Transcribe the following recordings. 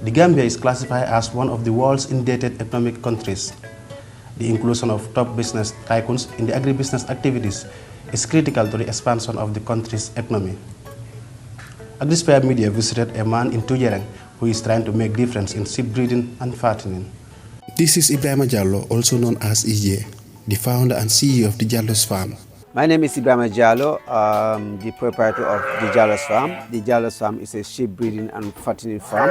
The Gambia is classified as one of the world's indebted economic countries. The inclusion of top business tycoons in the agribusiness activities is critical to the expansion of the country's economy. Diaspora media visited a man in Tujereng who is trying to make difference in sheep breeding and fattening. This is Ebrima Jallow, also known as EJ, the founder and CEO of the Jallow's Farm. My name is Ebrima Jallow, the proprietor of the Jallow's Farm. The Jallow's Farm is a sheep breeding and fattening farm.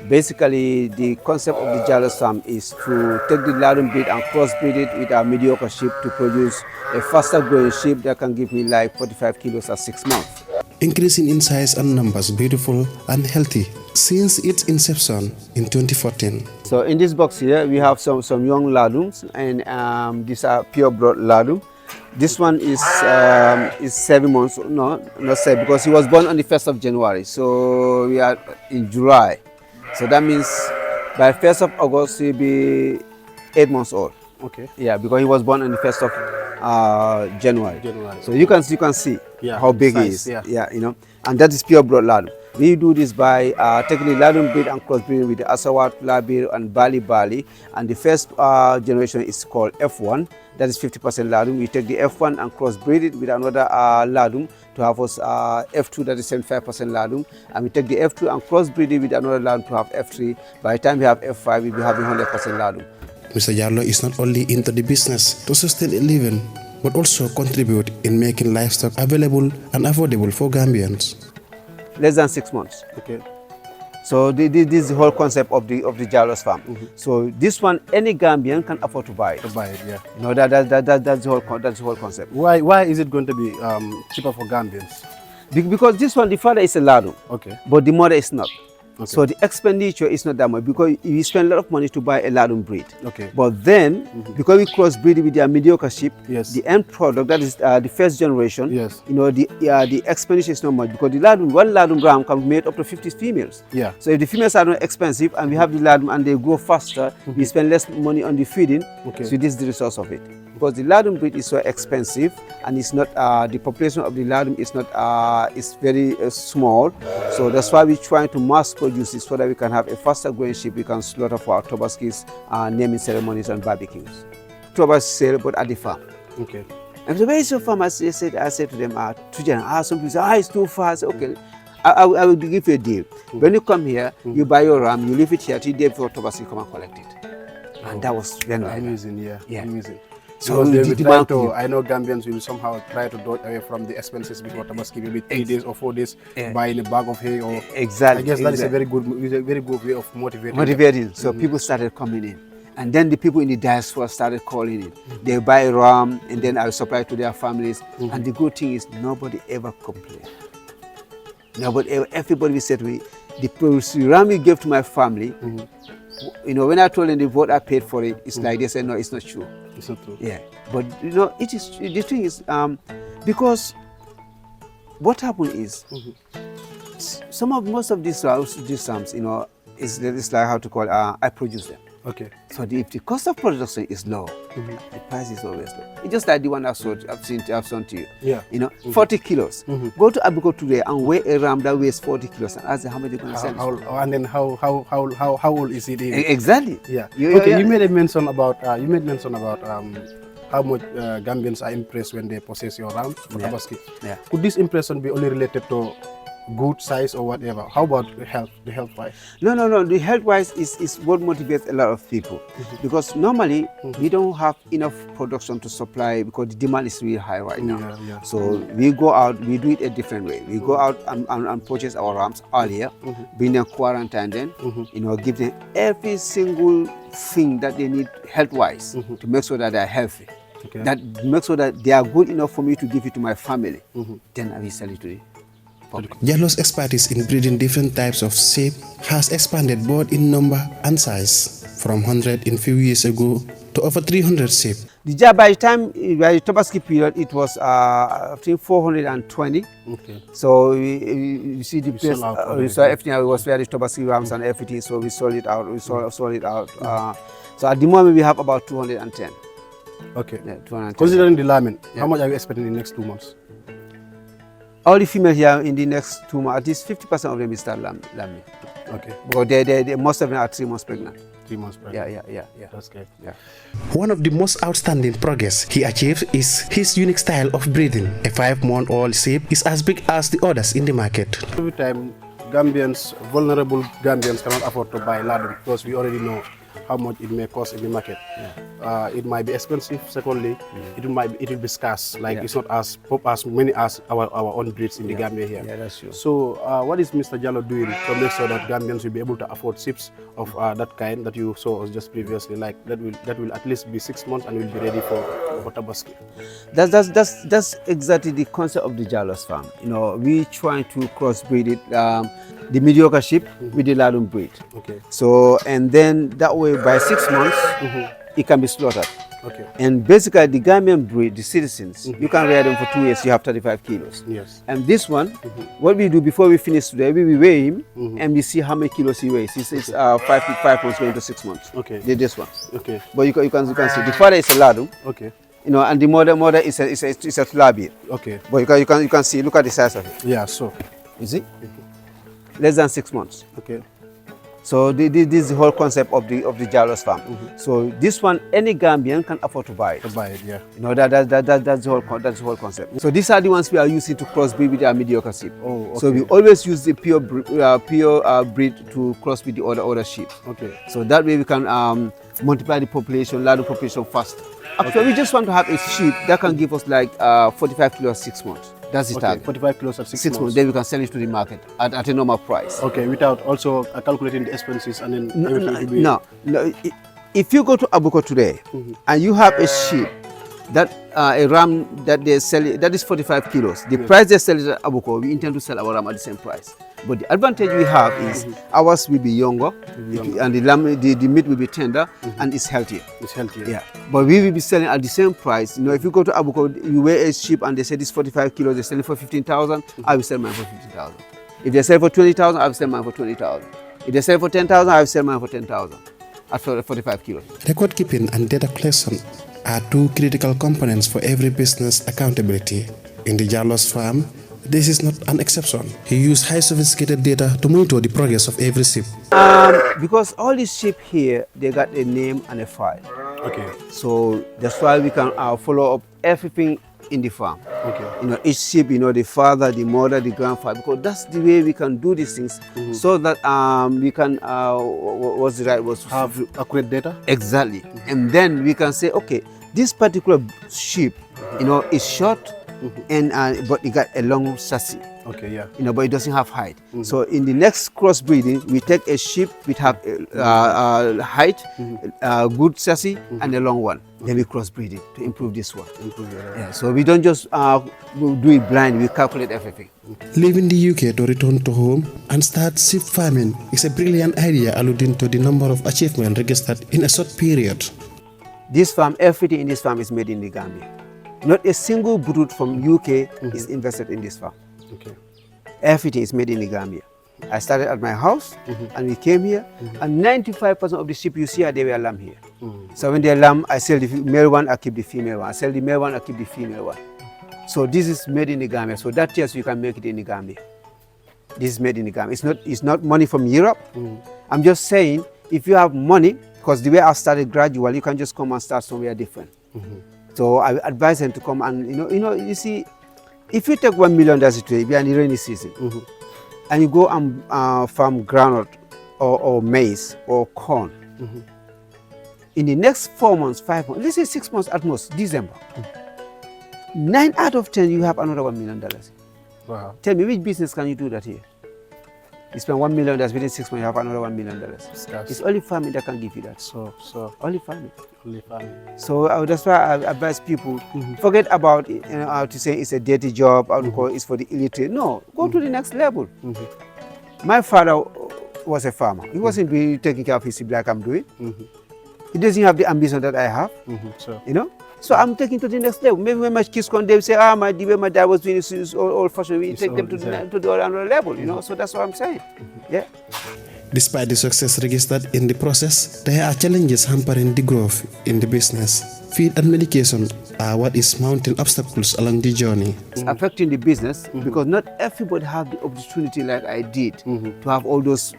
Basically, the concept of the Jallow's Farm is to take the ladum breed and crossbreed it with our mediocre sheep to produce a faster growing sheep that can give me like 45 kilos at 6 months. Increasing in size and numbers, beautiful and healthy since its inception in 2014. So in this box here, we have some young ladums, and these are pure blood ladum. This one is 7 months, no, not 7, because he was born on the 1st of January. So we are in July. So that means by 1st of August, he'll be 8 months old. Okay. Yeah, because he was born on the 1st of January. So you can see how big he is. Yeah, you know, and that is pure blood ladum. We do this by taking the ladum breed and crossbreeding with the Asawat, Labir, and Bali. And the first generation is called F1. That is 50% ladum. We take the F1 and crossbreed it with another ladum to have us F2, that is 75% ladum. And we take the F2 and crossbreed it with another ladum to have F3. By the time we have F5, we'll be having 100% ladum. Mr. Jallow is not only into the business to sustain a living, but also contribute in making livestock available and affordable for Gambians. Less than 6 months. Okay. So this is the whole concept of the Jallow's Farm. So this one, any Gambian can afford to buy it. Yeah. You know, that's the whole concept. Why is it going to be cheaper for Gambians? Because this one, the father is a ladum, okay, but the mother is not. Okay. So the expenditure is not that much, because you spend a lot of money to buy a ladum breed. Okay. But then, because we crossbreed with their mediocre sheep, yes, the end product, that is the first generation, yes, you know, the expenditure is not much, because the ladum, one ladum ram can be made up to 50 females. Yeah. So if the females are not expensive and we have the ladum and they grow faster, we spend less money on the feeding. Okay. So this is the resource of it. Because the ladum breed is so expensive, and it's not the population of the ladum is not is very small. So that's why we're trying to mass produce it so that we can have a faster growing sheep we can slaughter for our Tobaski's naming ceremonies and barbecues. Tobaski sale, but at the farm. Okay. And the way so farm, I said to them, some people say, it's too far. I said, okay, I will give you a deal. When you come here, you buy your ram, you leave it here till day before Tobaski come and collect it. And that was very amazing. Yeah. Amazing. So I know Gambians will somehow try to dodge away from the expenses before Tobaski, maybe 3 days or 4 days, buying a bag of hay. Or exactly. I guess that is a very good way of motivating. So people started coming in, and then the people in the diaspora started calling in. They buy a ram, and then I will supply to their families. And the good thing is nobody ever complained. Everybody said to me, the ram you gave to my family. You know, when I told them the vote I paid for it, it's like they said, no, it's not true. It's not true. Yeah, but you know, it is. The thing is, because what happened is, most of these rams, you know, it's like how to call it, I produce them. Okay. So if the cost of production is low, the price is always low. It's just like the one I've shown to you. Yeah. You know, 40 kilos. Go to Abuko today and weigh a ram that weighs 40 kilos and ask them how much they're going to sell. And then how old is it? Exactly. Yeah. You made mention about how much Gambians are impressed when they possess your ram for Tobaski. Yeah. Could this impression be only related to good size or whatever? How about the health wise? No. The health wise is what motivates a lot of people. Because normally we don't have enough production to supply, because the demand is really high right now. So we go out, we do it a different way. We go out and purchase our rams earlier, bring them quarantine then, you know, give them every single thing that they need health wise to make sure that they are healthy. Okay. That make sure that they are good enough for me to give it to my family. Then I will sell it to them. Jallow's expertise in breeding different types of sheep has expanded both in number and size, from 100 in few years ago to over 300 sheep. By the Tobaski period, it was I think 420. Okay. So you see the place, we saw everything. It was very Tobaski rams and everything. So we sold it out. Sold it out. So at the moment we have about 210. Okay. Yeah, 210. Considering the lambing, how much are you expecting in the next 2 months? All the females here in the next 2 months, at least 50% of them will start lambing. Okay. Because most of them are 3 months pregnant. 3 months pregnant. Yeah. That's great. Yeah. One of the most outstanding progress he achieved is his unique style of breeding. A 5-month-old sheep is as big as the others in the market. Every time Gambians, vulnerable Gambians cannot afford to buy ladder because we already know how much it may cost in the market. It might be expensive. Secondly, it will be scarce. Like it's not as many as our own breeds in the Gambia here. Yeah, that's true. So what is Mr. Jallow doing to make sure that Gambians will be able to afford sheep of that kind that you saw us just previously? Like that will at least be 6 months and will be ready for Tobaski. That's exactly the concept of the Jallow's farm. You know, we trying to crossbreed it, the mediocre sheep with the ladum breed. Okay. So and then that way by 6 months it can be slaughtered. Okay. And basically the Gambian breed, the citizens, you can rear them for 2 years, you have 35 kilos. Yes. And this one, what we do before we finish today, we weigh him and we see how many kilos he weighs. It's 5 months going to 6 months. Okay. This one. Okay. But you can see the father is a ladum. Okay. You know, and the mother is a tulabir. Okay. But you can see, look at the size of it. Yeah, so. You see? Less than 6 months. Okay. So this is the whole concept of the Jallow's farm. So this one, any Gambian can afford to buy it. To buy it, yeah. You know, that's the whole concept. So these are the ones we are using to crossbreed with our mediocre sheep. Oh, okay. So we always use the pure breed to cross with the other sheep. Okay. So that way we can multiply the population, ladder population fast. Actually, we just want to have a sheep that can give us like 45 kilos 6 months. That's the target. 45 kilos at 6 months. Then we can sell it to the market at a normal price. Okay, without also calculating the expenses and then everything will be... No. If you go to Abuko today and you have a sheep, that a ram that they sell, that is 45 kilos. The price they sell it at Abuko, we intend to sell our ram at the same price. But the advantage we have is ours will be younger, and the lamb, the meat will be tender, and it's healthier. It's healthier. Yeah. But we will be selling at the same price. You know, if you go to Abuko, you weigh a sheep and they say this 45 kilos, they sell it for 15,000, I will sell mine for 15,000. If they sell for 20,000, I will sell mine for 20,000. If they sell for 10,000, I will sell mine for 10,000 at 45 kilos. Record keeping and data collection are two critical components for every business accountability. In the Jallow's farm, this is not an exception. He used high sophisticated data to monitor the progress of every sheep. Because all these sheep here, they got a name and a file. Okay. So that's why we can follow up everything in the farm. Okay. You know, each sheep, you know, the father, the mother, the grandfather, because that's the way we can do these things, so that we can, what's the right word? Have accurate data? Exactly. And then we can say, okay, this particular sheep, you know, is short, and but it got a long chassis. Okay, yeah. You know, but it doesn't have height. So in the next crossbreeding, we take a sheep which have height, good chassis, and a long one. Then we crossbreed it to improve this one. Yeah. So we don't just do it blind. We calculate everything. Leaving the UK to return to home and start sheep farming is a brilliant idea, alluding to the number of achievements registered in a short period. This farm, everything in this farm is made in the Gambia. Not a single brood from UK is invested in this farm. Okay. Everything is made in the Gambia. I started at my house and we came here, and 95% of the sheep you see, they were lamb here. So when they're lamb, I sell the male one, I keep the female one. I sell the male one, I keep the female one. So this is made in the Gambia. So that tells you can make it in the Gambia. This is made in the Gambia. It's not money from Europe. I'm just saying, if you have money, because the way I started gradually, you can just come and start somewhere different. So I advise them to come and, you see, if you take $1 million today, we are in the rainy season, and you go and farm groundnut or maize or corn, in the next 4 months, 5 months, let's say 6 months at most, December, 9 out of 10, you have another $1 million. Wow. Tell me, which business can you do that here? You spend $1 million within 6 months, you have another $1 million. It's only farming that can give you that. So only farming. Only farming. So that's why I advise people, forget about to say it's a dirty job, it's for the illiterate. No, go to the next level. My father was a farmer. He wasn't really taking care of his sheep like I'm doing. He doesn't have the ambition that I have. So I'm taking to the next level. Maybe when my kids come, they say, the way my dad was doing is old-fashioned. We take them to the other level, So that's what I'm saying. Yeah. Despite the success registered in the process, there are challenges hampering the growth in the business. Feed and medication are what is mounting obstacles along the journey. It's affecting the business because not everybody have the opportunity like I did to have all those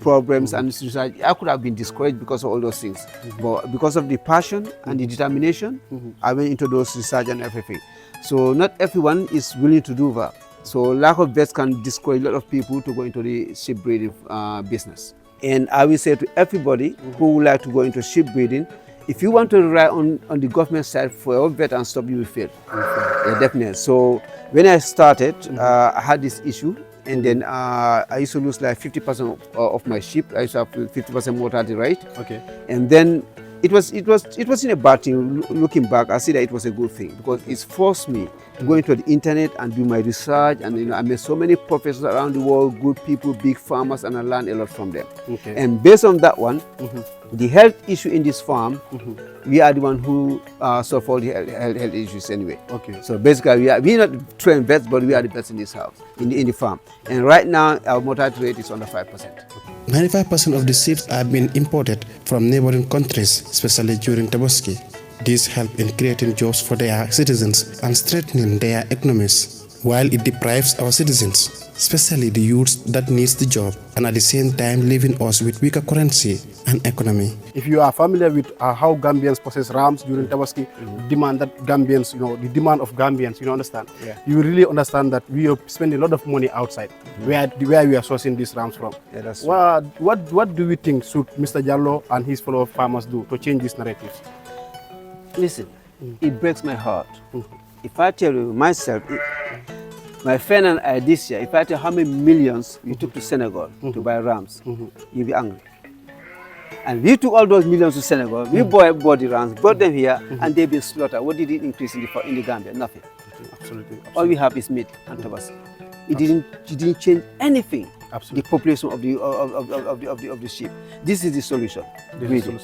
problems and research. I could have been discouraged because of all those things. But because of the passion and the determination, I went into those research and everything. So not everyone is willing to do that. So lack of vets can discourage a lot of people to go into the sheep breeding business. And I will say to everybody who would like to go into sheep breeding, if you want to rely on the government side for your vet and stuff, you will fail. Yeah, definitely. So when I started, I had this issue, and then I used to lose like 50% of my sheep. I used to have 50% mortality rate. Okay. And then it was in a bad thing. Looking back, I see that it was a good thing because it forced me to go into the internet and do my research. And I met so many professors around the world, good people, big farmers, and I learned a lot from them. Okay. And based on that one, the health issue in this farm, we are the one who solve all the health issues anyway. Okay. So basically, we're not trained vets, but we are the best in this house, in the farm. And right now, our mortality rate is under 5%. 95% of the sheep are being imported from neighboring countries, especially during Tobaski. This helps in creating jobs for their citizens and strengthening their economies, while it deprives our citizens, especially the youths that needs the job, and at the same time leaving us with weaker currency and economy. If you are familiar with how Gambians possess rams during Tobaski, demand that Gambians, the demand of Gambians, understand? Yeah. You really understand that we spend a lot of money outside, where we are sourcing these rams from. Yeah, that's what do we think should Mr. Jallow and his fellow farmers do to change these narratives? Listen, it breaks my heart. If I tell you myself, my friend and I this year, if I tell you how many millions we took to Senegal to buy rams, you'll be angry. And we took all those millions to Senegal, we bought the rams, brought them here, and they've been slaughtered. What did it increase in the Gambia? Nothing. Absolutely. All we have is meat and Tobaski. It didn't change anything. Absolutely. The population of the sheep. This is the solution. Breeding.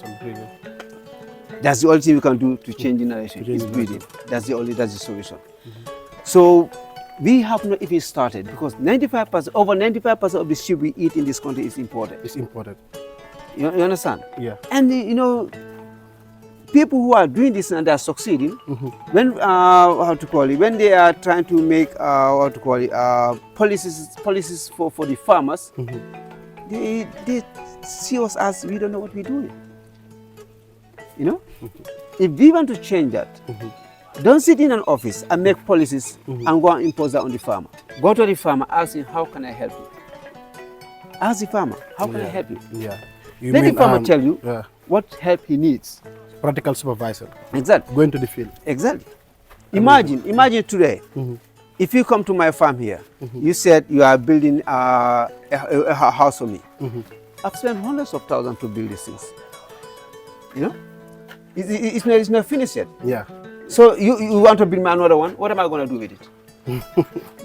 That's the only thing we can do to change the narration. Is breeding. That's the solution. So we have not even started because over 95% of the sheep we eat in this country is imported. It's imported. You understand? Yeah. And people who are doing this and they are succeeding, when when they are trying to make policies for the farmers, they see us as we don't know what we're doing. If we want to change that, don't sit in an office and make policies and go and impose that on the farmer. Go to the farmer, ask him, how can I help you? Ask the farmer, how can I help you? Yeah. Let the farmer tell you what help he needs. Practical supervisor. Exactly. Go into the field. Exactly. Imagine today, if you come to my farm here, you said you are building a house for me. I've spent hundreds of thousands to build these things. It's not finished yet. Yeah. So you want to build me another one? What am I going to do with it?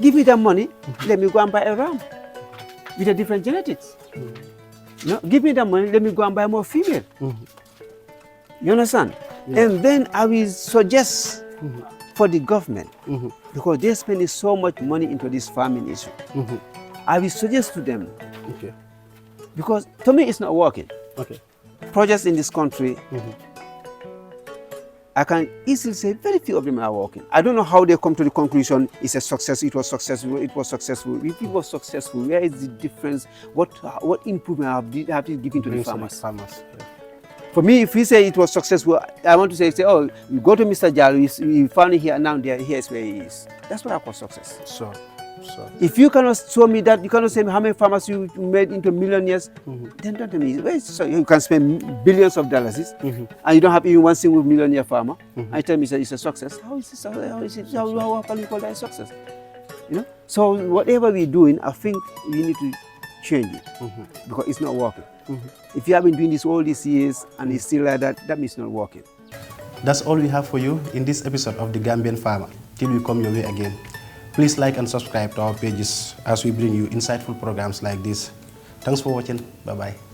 Give me that money. Let me go and buy a ram with a different genetics. Give me that money. Let me go and buy more female. You understand? Yeah. And then I will suggest for the government, because they're spending so much money into this farming issue. I will suggest to them, because to me it's not working. Projects in this country, I can easily say very few of them are working. I don't know how they come to the conclusion it's a success, it was successful. If it was successful, where is the difference? What improvement have you given to the farmers? Yeah. For me, if we say it was successful, I want to say, oh, you go to Mr. Jallow, you found it here, and now here's where he is. That's what I call success. So. If you cannot show me that, you cannot say how many farmers you made into millionaires, then don't tell me. So you can spend billions of dollars, and you don't have even one single millionaire farmer. I tell me it's a success. How can you call that a success? So whatever we're doing, I think we need to change it because it's not working. If you have been doing this all these years and it's still like that, that means it's not working. That's all we have for you in this episode of The Gambian Farmer. Till we come your way again. Please like and subscribe to our pages as we bring you insightful programs like this. Thanks for watching. Bye-bye.